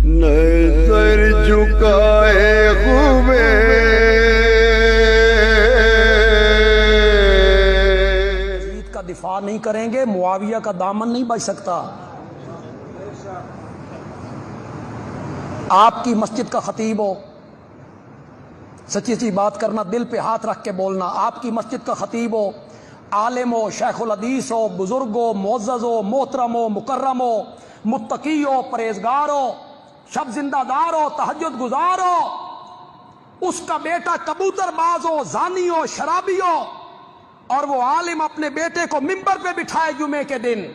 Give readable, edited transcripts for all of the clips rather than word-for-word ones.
نظر جھکائے خوبے یزید کا دفاع نہیں کریں گے معاویہ کا دامن نہیں بچ سکتا. آپ کی مسجد کا خطیب ہو، سچی سی بات کرنا، دل پہ ہاتھ رکھ کے بولنا، آپ کی مسجد کا خطیب ہو، عالم ہو، شیخ الحدیث ہو، بزرگ ہو، معزز ہو، محترم ہو، مکرم ہو، متقی ہو، پرہیزگار ہو، شب زندہ دار ہو، تہجد گزار ہو، اس کا بیٹا کبوتر باز ہو، زانی ہو، شرابی ہو، اور وہ عالم اپنے بیٹے کو ممبر پہ بٹھائے جمعے کے دن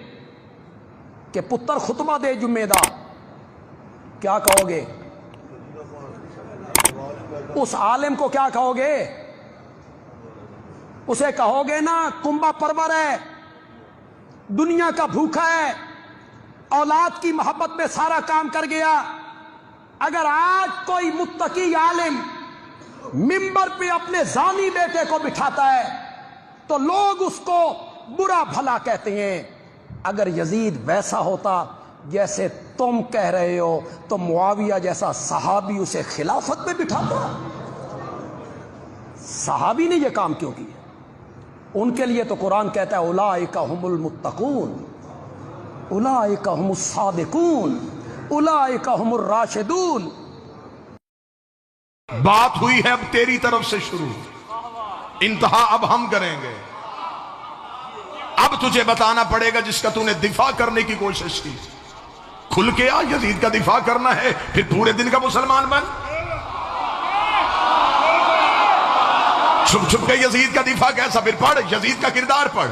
کہ پتر خطبہ دے جمعے دا، کیا کہو گے؟ اس عالم کو کیا کہو گے؟ اسے کہو گے نا کنبا پرور ہے، دنیا کا بھوکا ہے، اولاد کی محبت میں سارا کام کر گیا. اگر آج کوئی متقی عالم ممبر پہ اپنے زانی بیٹے کو بٹھاتا ہے تو لوگ اس کو برا بھلا کہتے ہیں. اگر یزید ویسا ہوتا جیسے تم کہہ رہے ہو تو معاویہ جیسا صحابی اسے خلافت میں بٹھاتا. صحابی نے یہ کام کیوں کیا؟ ان کے لیے تو قرآن کہتا ہے اولئک هم المتقون، اولئک هم الصادقون، اولئک هم الراشدون. بات ہوئی ہے اب تیری طرف سے شروع، انتہا اب ہم کریں گے. اب تجھے بتانا پڑے گا جس کا تو نے دفاع کرنے کی کوشش کی، کھل کے آ. یزید کا دفاع کرنا ہے پھر پورے دن کا مسلمان بن. چھپ چھپ کے یزید کا دفاع کیسا؟ پھر پڑھ یزید کا کردار پڑھ.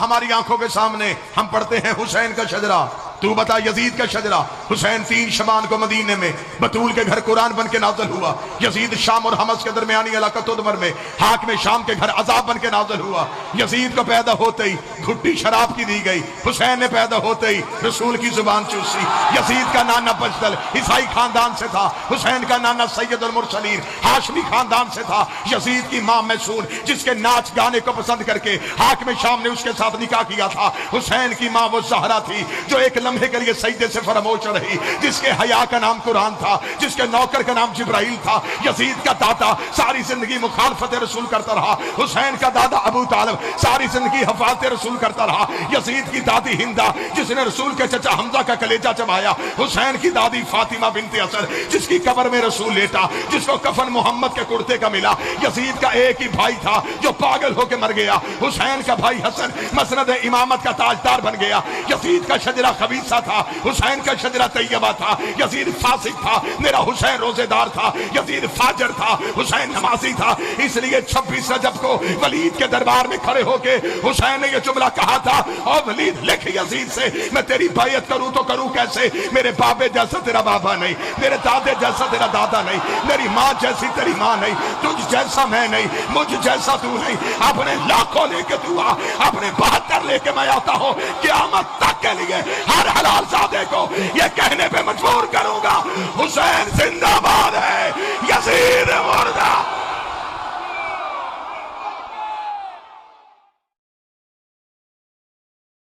ہماری آنکھوں کے سامنے ہم پڑھتے ہیں حسین کا شجرہ. تو بتا یزید کا شجرہ. حسین 3 شبان کو مدینے میں بطول کے گھر قرآن بن کے نازل ہوا. یزید شام اور حمص کے درمیانی علاقہ تدمر میں حاکم شام کے گھر عذاب بن کے نازل ہوا. یزید کو پیدا ہوتے ہی گھٹی شراب کی دی گئی. حسین نے پیدا ہوتے ہی رسول کی زبان چوسی. یزید کا نانا بجدل عیسائی خاندان سے تھا. حسین کا نانا سید المرسلین ہاشمی خاندان سے تھا. یزید کی ماں میسون جس کے ناچ گانے کو پسند کر کے حاکم شام نے اس کے ساتھ نکاح کیا تھا. حسین کی ماں وہ زہرا تھی جو ایک لمحے کے لیے سجدے سے فراموش رہی، جس کے حیا کا نام قرآن تھا، جس کے نوکر کا نام جبرائیل تھا. یزید کا دادا ساری زندگی مخالفت رسول کرتا رہا. حسین کا دادا ابو طالب ساری زندگی حفاظت رسول کرتا رہا. یزید کی دادی ہندا جس نے رسول کے چچا حمزہ کا کلیجہ چبایا. حسین کی دادی فاطمہ بنت اسد جس کی قبر میں رسول لیٹا، جس کو کفن محمد کے کرتے کا ملا. یزید کا ایک ہی بھائی تھا جو پاگل ہو کے مر گیا. حسین کا بھائی حسن مسند امامت کا تاجدار بن گیا. یزید کا شجرہ خبیثہ تھا، حسین کا شجرہ طیبہ تھا. یزید فاسق تھا، میرا حسین روزے دار تھا. یزید فاجر تھا، حسین نمازی تھا. اس لیے 26 رجب کو ولید کے دربار میں کھڑے ہو کے حسین نے یہ جملہ کہا تھا، اور ولید لکھ یزید سے میں تیری بیعت کروں تو کروں کیسے؟ میرے بابے جیسا تیرا بابا نہیں، میرے دادے جیسا تیرا دادا نہیں، میری ماں جیسی تیری ماں نہیں، تجھ جیسا میں نہیں، مجھ جیسا تو نہیں. اپنے لاکھوں لے کے تو آ، اپنے 72 لے کے میں آتا ہوں. قیامت تک کے لیے ہر حلال زادے کو یہ کہنے پہ مجبور کروں گا حسین زندہ باد ہے.